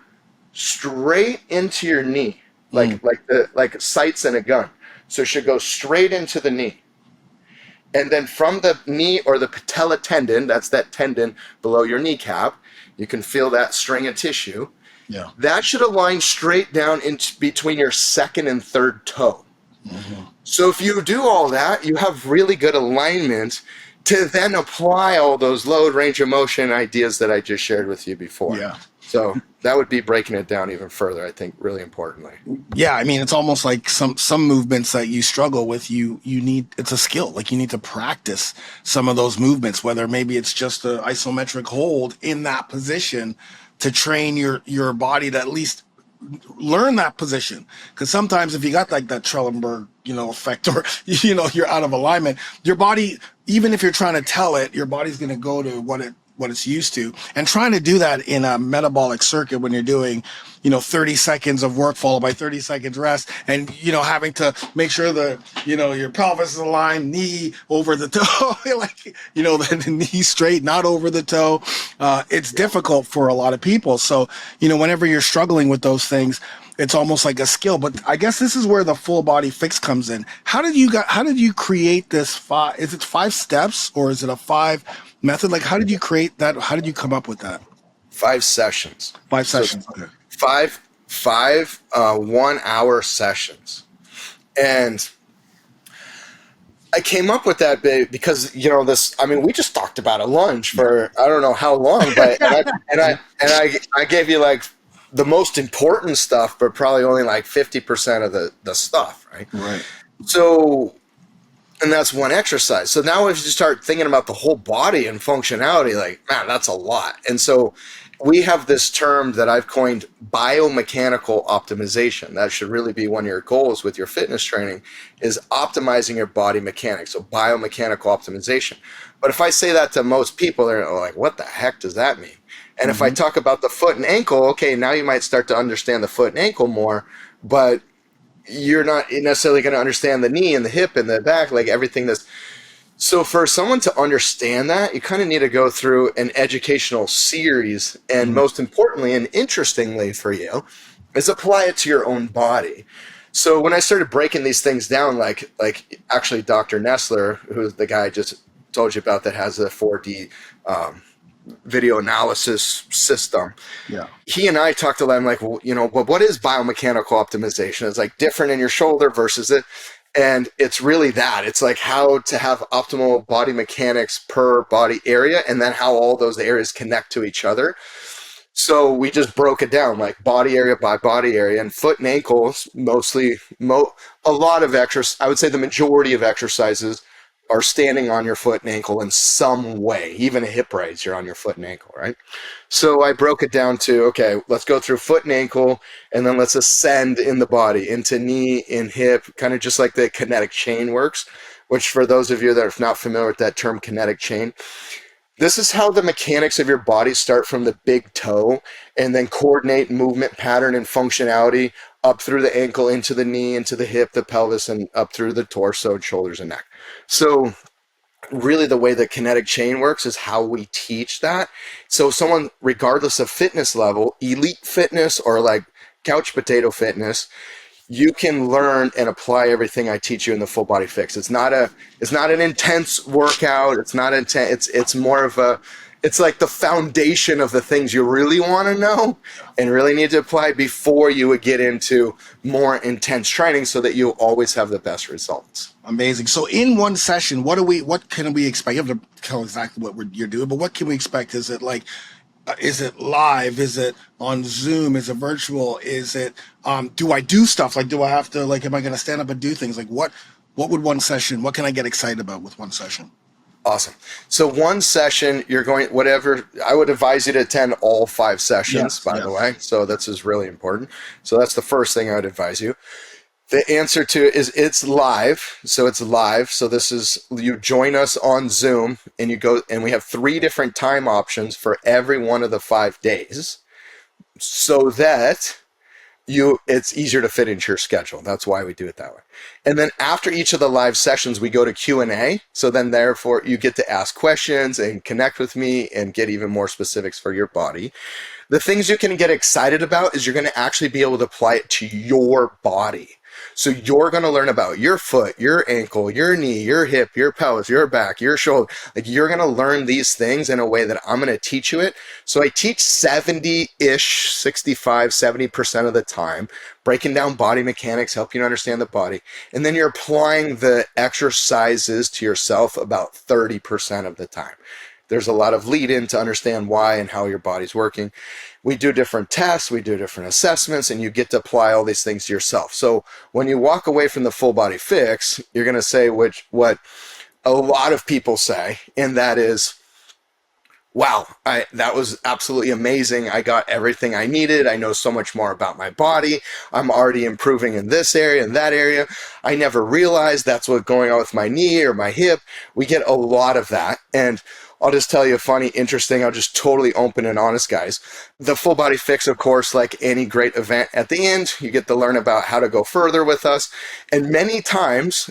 straight into your knee. like sights in a gun. So it should go straight into the knee. And then from the knee or the patella tendon, that's that tendon below your kneecap, you can feel that string of tissue. Yeah. That should align straight down into between your second and third toe. So if you do all that, you have really good alignment to then apply all those load, range of motion ideas that I just shared with you before. Yeah. So that would be breaking it down even further, I think, really importantly. Yeah, I mean, it's almost like some movements that you struggle with, you need, it's a skill. Like you need to practice some of those movements, whether maybe it's just an isometric hold in that position to train your body to at least learn that position. Because sometimes if you got like that Trellenberg, effect, or, you're out of alignment, your body, even if you're trying to tell it, your body's going to go to what it's used to. And trying to do that in a metabolic circuit when you're doing, 30 seconds of work followed by 30 seconds rest, and, having to make sure your pelvis is aligned, knee over the toe, the knee straight, not over the toe. It's difficult for a lot of people. So, whenever you're struggling with those things, it's almost like a skill. But I guess this is where the full body fix comes in. How did you create this is it 5 steps or is it a 5 method? Like, how did you create that? How did you come up with that? 5 sessions. 5 sessions. Okay. Five 1 hour sessions. And I came up with that because, we just talked about a lunge for, I don't know how long, but, I gave you like the most important stuff, but probably only like 50% of the stuff. Right. Right. So, and that's one exercise. So now if you start thinking about the whole body and functionality, like, man, that's a lot. And so we have this term that I've coined biomechanical optimization. That should really be one of your goals with your fitness training, is optimizing your body mechanics. So biomechanical optimization. But if I say that to most people, they're like, what the heck does that mean? And if I talk about the foot and ankle, okay, now you might start to understand the foot and ankle more, but you're not necessarily going to understand the knee and the hip and the back, like everything that's. So for someone to understand that, you kind of need to go through an educational series, and most importantly and interestingly for you is apply it to your own body. So when I started breaking these things down, like actually Dr. Nestler, who's the guy I just told you about that has a 4D video analysis system. Yeah. He and I talked a lot. I'm like, well, what is biomechanical optimization? It's like different in your shoulder versus it. And it's really that. It's like how to have optimal body mechanics per body area, and then how all those areas connect to each other. So we just broke it down like body area by body area, and foot and ankles mostly. A lot of exercise, I would say the majority of exercises are standing on your foot and ankle in some way. Even a hip raise, you're on your foot and ankle, right? So I broke it down to, okay, let's go through foot and ankle, and then let's ascend in the body into knee and hip, kind of just like the kinetic chain works, which for those of you that are not familiar with that term, kinetic chain, this is how the mechanics of your body start from the big toe and then coordinate movement pattern and functionality up through the ankle, into the knee, into the hip, the pelvis, and up through the torso, shoulders, and neck. So really the way the kinetic chain works is how we teach that. So someone, regardless of fitness level, elite fitness or like couch potato fitness, you can learn and apply everything I teach you in the full body fix. It's not an intense workout. It's not intense. It's more of it's like the foundation of the things you really want to know and really need to apply before you would get into more intense training, so that you always have the best results. Amazing. So in one session, what can we expect? You have to tell exactly what you're doing, but what can we expect? Is it like, is it live? Is it on Zoom? Is it virtual? Is it, do I do stuff? Like, do I have to, like, am I going to stand up and do things? Like what would one session, what can I get excited about with one session? Awesome. So one session, I would advise you to attend all 5 sessions, by the way. So this is really important. So that's the first thing I would advise you. The answer to it is it's live. So it's live. So this is, you join us on Zoom and you go, and we have 3 different time options for every one of the 5 days, so that it's easier to fit into your schedule. That's why we do it that way. And then after each of the live sessions, we go to Q&A. So then therefore you get to ask questions and connect with me and get even more specifics for your body. The things you can get excited about is you're going to actually be able to apply it to your body. So you're going to learn about your foot, your ankle, your knee, your hip, your pelvis, your back, your shoulder. Like, you're going to learn these things in a way that I'm going to teach you it. So I teach 70-ish, 65, 70% of the time, breaking down body mechanics, help you understand the body. And then you're applying the exercises to yourself about 30% of the time. There's a lot of lead in to understand why and how your body's working. We do different tests, we do different assessments, and you get to apply all these things to yourself. So when you walk away from the full body fix, you're going to say what a lot of people say, and that is, wow, that was absolutely amazing. I got everything I needed. I know so much more about my body. I'm already improving in this area and that area. I never realized that's what's going on with my knee or my hip. We get a lot of that. And I'll just tell you a funny, interesting, I'll just totally open and honest, guys. The full body fix, of course, like any great event, at the end, you get to learn about how to go further with us. And many times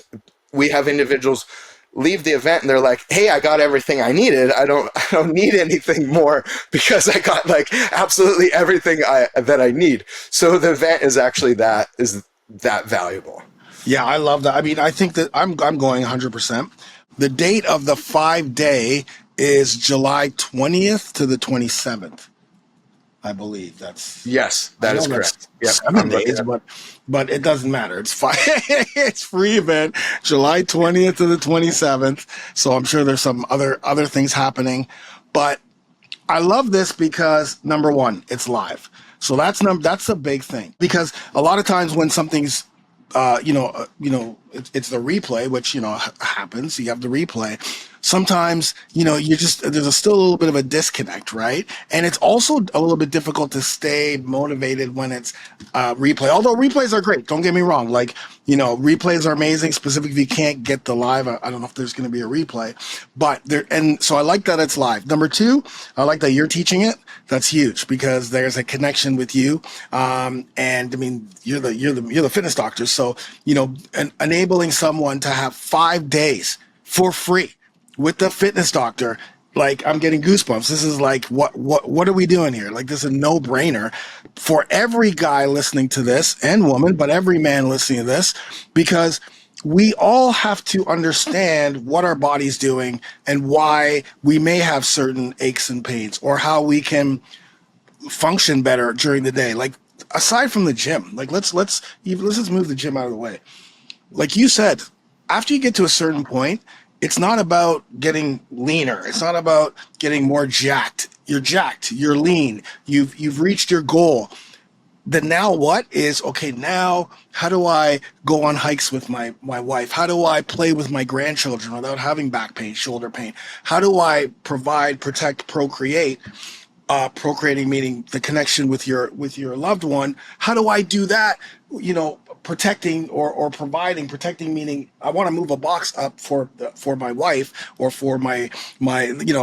we have individuals leave the event and they're like, hey, I got everything I needed. I don't need anything more because I got like absolutely everything that I need. So the event is actually that valuable. Yeah, I love that. I mean, I think that I'm going 100%. The date of the 5-day is July 20th to the 27th. I believe that's... Yes, that is correct. Yep, 7 days, but it doesn't matter. It's fine. It's free event, July 20th to the 27th. So I'm sure there's some other things happening. But I love this because, number one, it's live. So that's a big thing. Because a lot of times when something's it's the replay, which, happens. You have the replay. Sometimes, there's still a little bit of a disconnect, right? And it's also a little bit difficult to stay motivated when it's replay. Although replays are great. Don't get me wrong. Like, replays are amazing. Specifically, if you can't get the live, I don't know if there's going to be a replay, and so I like that it's live. Number two, I like that you're teaching it. That's huge because there's a connection with you. And I mean, you're the fitness doctor. So, enabling someone to have 5 days for free with the fitness doctor, like, I'm getting goosebumps. This is like, what are we doing here? Like, this is a no-brainer for every guy listening to this and woman, but every man listening to this, because we all have to understand what our body's doing and why we may have certain aches and pains, or how we can function better during the day. Like, aside from the gym, like, let's just move the gym out of the way. Like you said, after you get to a certain point, it's not about getting leaner. It's not about getting more jacked. You're jacked. You're lean. You've reached your goal. The now what is, okay, now how do I go on hikes with my wife? How do I play with my grandchildren without having back pain, shoulder pain? How do I provide, protect, procreate? Procreating meaning the connection with your loved one. How do I do that? Protecting or providing. Protecting meaning I want to move a box up for my wife or for my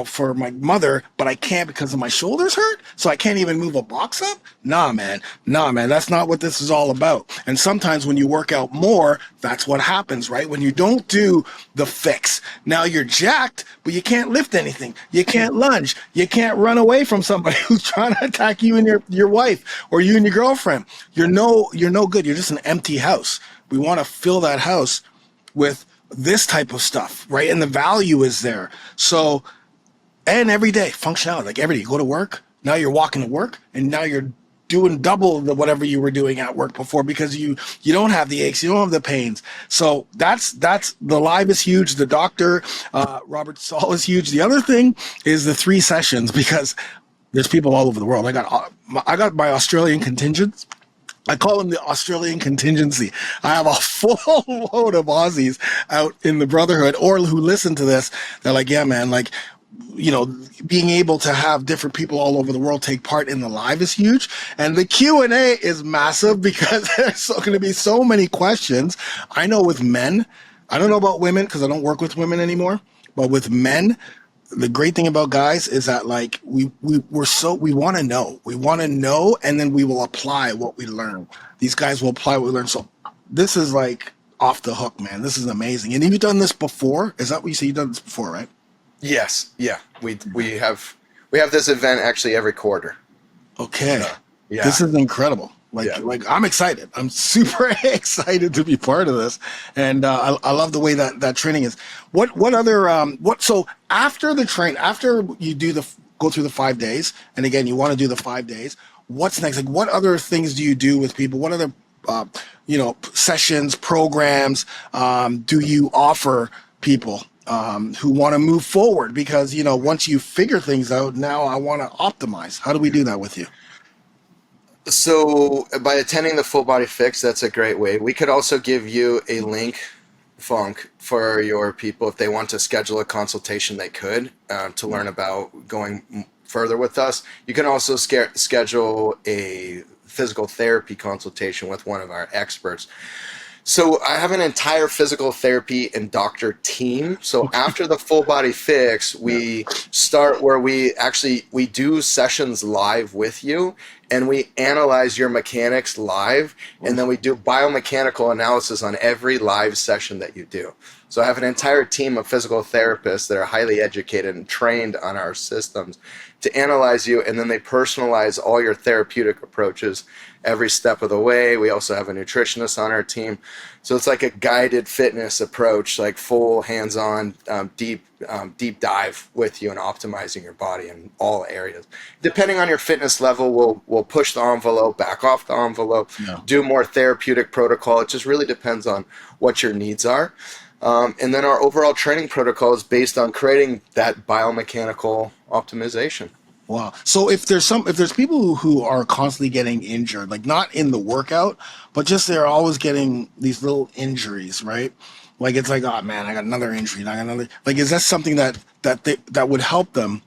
for my mother, but I can't because of my shoulders hurt, so I can't even move a box up. Nah, man, that's not what this is all about. And sometimes when you work out more, that's what happens, right? When you don't do the fix, now you're jacked, but you can't lift anything. You can't lunge. You can't run away from somebody who's trying to attack you and your wife, or you and your girlfriend. You're no good. You're just an empty house. We want to fill that house with this type of stuff, right? And the value is there. So, and every day, functionality, like every day, you go to work, now you're walking to work, and now you're doing double whatever you were doing at work before, because you don't have the aches, you don't have the pains. So that's the live is huge. The doctor, Robert Stahl, is huge. The other thing is the 3 sessions, because there's people all over the world. I got my Australian contingents. I call them the Australian contingency. I have a full load of Aussies out in the Brotherhood, or who listen to this. They're like, yeah, man, like, being able to have different people all over the world take part in the live is huge. And the Q&A is massive because there's going to be so many questions. I know with men, I don't know about women because I don't work with women anymore, but with men, the great thing about guys is that like we want to know, and then we will apply what we learn. These guys will apply what we learn. So this is like off the hook, man. This is amazing. And have you done this before? Is that what you say? You've done this before, right? Yes. Yeah. We have this event actually every quarter. Okay. Yeah. This is incredible. Like I'm excited. I'm super excited to be part of this, and I love the way that training is. What other so after the train, after you go through the 5 days, and again you want to do the 5 days, what's next? Like what other things do you do with people? What other sessions, programs do you offer people who want to move forward? Because once you figure things out, now I want to optimize. How do we do that with you? So by attending the Full Body Fix, that's a great way. We could also give you a link, Funk, for your people. If they want to schedule a consultation, they could to learn about going further with us. You can also schedule a physical therapy consultation with one of our experts. So I have an entire physical therapy and doctor team. So after the Full Body Fix, we start where we do sessions live with you, and we analyze your mechanics live, and then we do biomechanical analysis on every live session that you do. So I have an entire team of physical therapists that are highly educated and trained on our systems to analyze you, and then they personalize all your therapeutic approaches every step of the way. We also have a nutritionist on our team. So it's like a guided fitness approach, like full hands-on, deep dive with you and optimizing your body in all areas. Depending on your fitness level, we'll push the envelope, back off the envelope, do more therapeutic protocol. It just really depends on what your needs are. And then our overall training protocol is based on creating that biomechanical optimization. Wow. So if there's people who are constantly getting injured, like not in the workout, but just they're always getting these little injuries, right? Like it's like, oh man, I got another injury. Like, is that something that would help them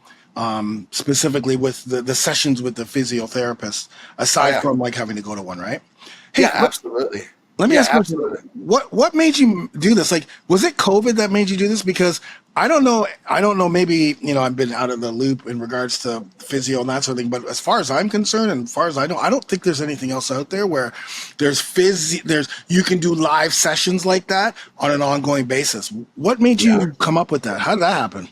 specifically with the sessions with the physiotherapist, aside from like having to go to one, right? Hey, yeah, absolutely. Let me ask you, what made you do this? Like, was it COVID that made you do this? Because I don't know. Maybe, I've been out of the loop in regards to physio and that sort of thing. But as far as I'm concerned, and as far as I don't think there's anything else out there where you can do live sessions like that on an ongoing basis. What made you come up with that? How did that happen?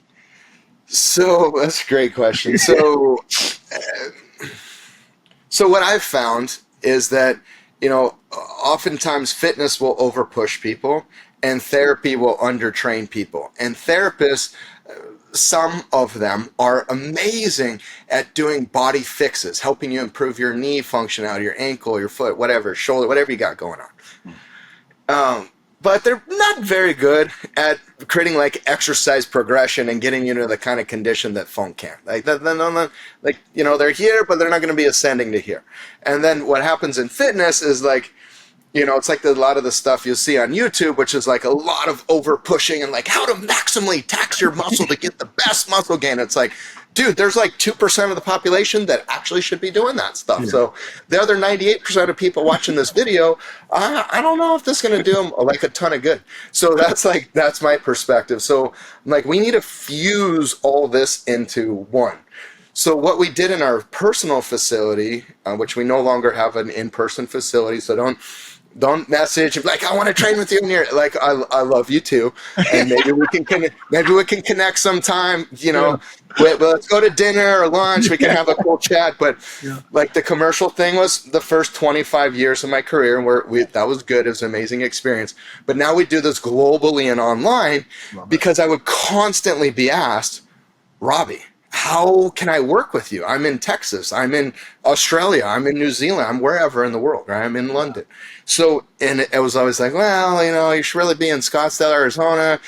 So that's a great question. So what I've found is that, oftentimes fitness will overpush people and therapy will undertrain people. And therapists, some of them are amazing at doing body fixes, helping you improve your knee functionality, your ankle, your foot, whatever, shoulder, whatever you got going on. But they're not very good at creating like exercise progression and getting you to the kind of condition that Funk can. Like they're here, but they're not going to be ascending to here. And then what happens in fitness is like, it's like a lot of the stuff you'll see on YouTube, which is like a lot of over pushing and like how to maximally tax your muscle to get the best muscle gain. It's like, dude, there's like 2% of the population that actually should be doing that stuff. Yeah. So the other 98% of people watching this video, I don't know if this is going to do them like a ton of good. So that's my perspective. So like we need to fuse all this into one. So what we did in our personal facility, which we no longer have an in-person facility, so don't message like I want to train with you, and you're like I love you too, and maybe we can connect sometime. Let's go to dinner or lunch. We can have a cool chat. But like the commercial thing was the first 25 years of my career, and that was good. It was an amazing experience. But now we do this globally and online because I would constantly be asked, Robbie, how can I work with you? I'm in Texas. I'm in Australia. I'm in New Zealand. I'm wherever in the world, right? I'm in London. So, and it was always like, well, you should really be in Scottsdale, Arizona.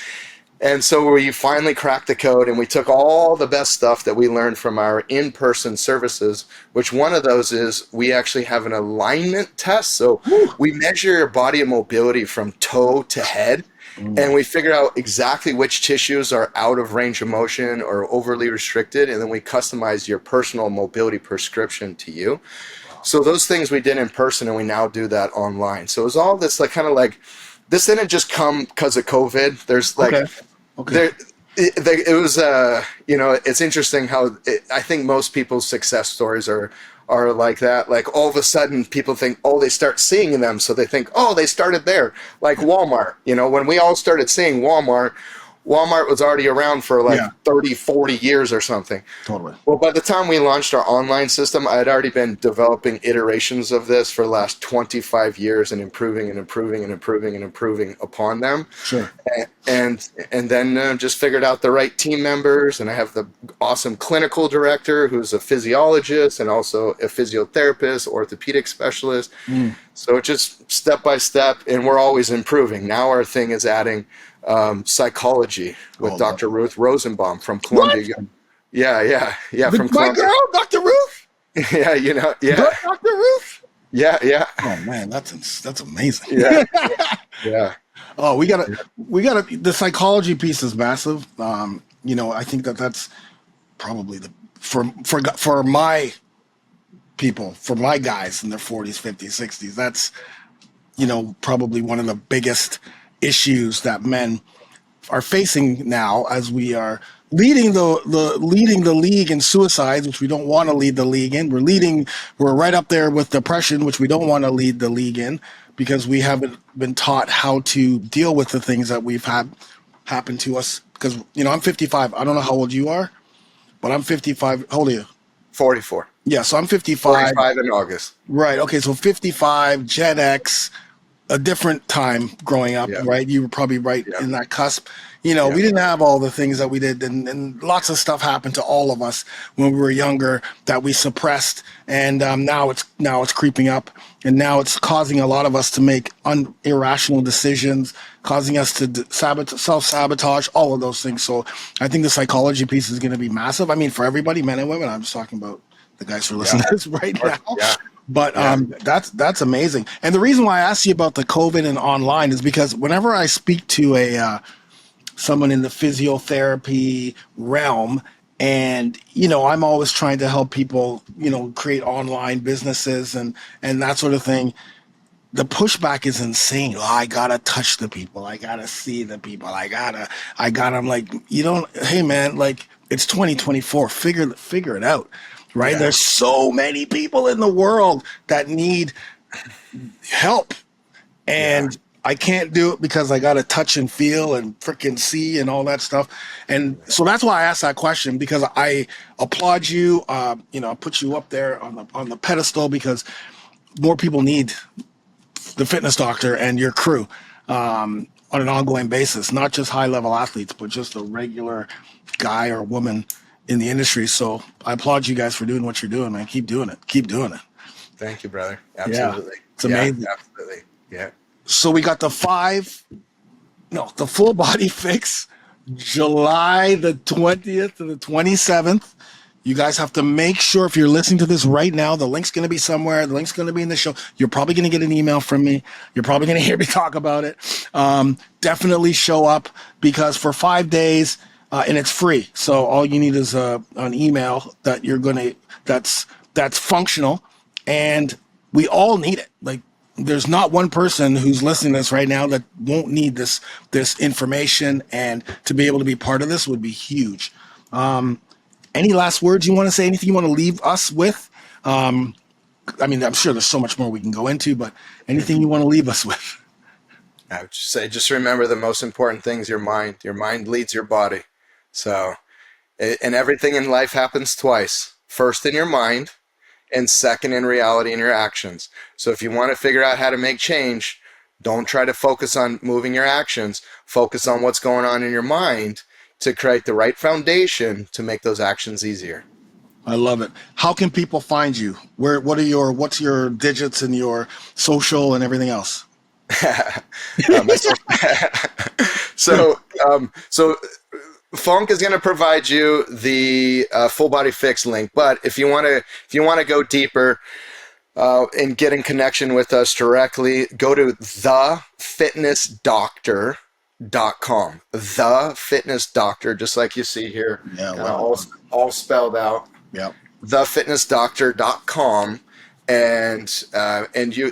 And so we finally cracked the code and we took all the best stuff that we learned from our in-person services, which one of those is we actually have an alignment test. So we measure your body mobility from toe to head. And we figure out exactly which tissues are out of range of motion or overly restricted, and then we customize your personal mobility prescription to you. So those things we did in person, and we now do that online. So it was all this like kind of like, this didn't just come because of COVID. There's like, It was, it's interesting how I think most people's success stories are like that. Like all of a sudden people think, oh, they start seeing them. So they think, oh, they started there. Like Walmart, when we all started seeing Walmart was already around for like 30, 40 years or something. Totally. Well, by the time we launched our online system, I had already been developing iterations of this for the last 25 years and improving and improving and improving and improving upon them. Sure. And then just figured out the right team members. And I have the awesome clinical director who's a physiologist and also a physiotherapist, orthopedic specialist. So just step by step, and we're always improving. Now our thing is adding psychology with Dr. Ruth Rosenbaum from Columbia. What? Yeah, from My Columbia. girl, Dr. Ruth? Dr. Ruth? Yeah. Oh man, that's amazing. Yeah. Oh, we gotta. The psychology piece is massive. I think that's probably for my people, for my guys in their 40s, 50s, 60s. That's probably one of the biggest issues that men are facing now, as we are leading the league in suicides, which we don't want to lead the league in. We're right up there with depression, which we don't want to lead the league in, because we haven't been taught how to deal with the things that we've had happen to us. Because I'm 55. I don't know how old you are, but I'm 55. How old are you? 44. Yeah, so I'm 55. 45 in August. Right. Okay, so 55, Gen X, a different time growing up, right? You were probably right in that cusp. We didn't have all the things that we did, and lots of stuff happened to all of us when we were younger that we suppressed, and now it's creeping up, and now it's causing a lot of us to make irrational decisions, causing us to self-sabotage, all of those things. So I think the psychology piece is going to be massive. I mean, for everybody, men and women. I'm just talking about the guys who are listening to this right now. Yeah. But that's amazing. And the reason why I asked you about the COVID and online is because whenever I speak to someone in the physiotherapy realm, and I'm always trying to help people, create online businesses and that sort of thing. The pushback is insane. Oh, I gotta touch the people. I gotta see the people. I'm like, hey man, like it's 2024. Figure it out. Right? Yeah. There's so many people in the world that need help. And I can't do it because I got to touch and feel and freaking see and all that stuff. And so that's why I asked that question, because I applaud you. I put you up there on the pedestal because more people need the fitness doctor and your crew on an ongoing basis, not just high level athletes, but just a regular guy or woman in the industry. So I applaud you guys for doing what you're doing, man. Keep doing it. Thank you, brother. Absolutely. Yeah, it's amazing. Yeah, absolutely. Yeah. So we got the full body fix, July the 20th to the 27th. You guys have to make sure, if you're listening to this right now, the link's going to be somewhere. The link's going to be in the show. You're probably going to get an email from me. You're probably going to hear me talk about it. Definitely show up, because for 5 days, and it's free. So all you need is an email that that's functional, and we all need it. Like, there's not one person who's listening to this right now that won't need this information, and to be able to be part of this would be huge. Any last words you want to say? Anything you want to leave us with? I mean, I'm sure there's so much more we can go into, but anything you want to leave us with? I would just say, just remember the most important thing is your mind. Your mind leads your body. So, and everything in life happens twice. First in your mind, and second in reality in your actions. So if you want to figure out how to make change, don't try to focus on moving your actions. Focus on what's going on in your mind to create the right foundation to make those actions easier. I love it. How can people find you? What's your digits and your social and everything else? So Funk is going to provide you the full body fix link, but if you want to go deeper and get in connection with us directly, go to thefitnessdoctor.com. The Fitness Doctor, just like you see here, all spelled out. Yeah. Thefitnessdoctor.com, and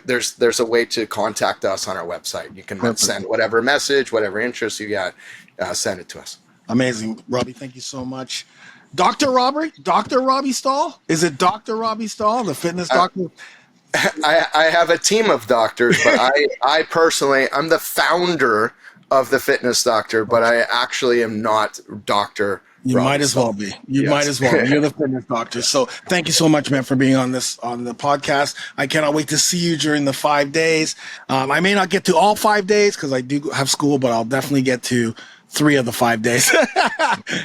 there's a way to contact us on our website. You can send whatever message, whatever interest you got, send it to us. Amazing. Robbie, thank you so much. Dr. Robbie Stahl? Is it Dr. Robbie Stahl, the fitness doctor? I have a team of doctors, but I personally, I'm the founder of the Fitness Doctor, but I actually am not Dr. You Robbie might as Stahl. well be. You might as well. You're the fitness doctor. So thank you so much, man, for being on the podcast. I cannot wait to see you during the 5 days. I may not get to all 5 days because I do have school, but I'll definitely get to 3 of the 5 days.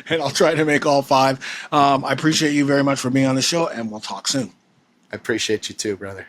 And I'll try to make all 5. I appreciate you very much for being on the show, and we'll talk soon. I appreciate you too, brother.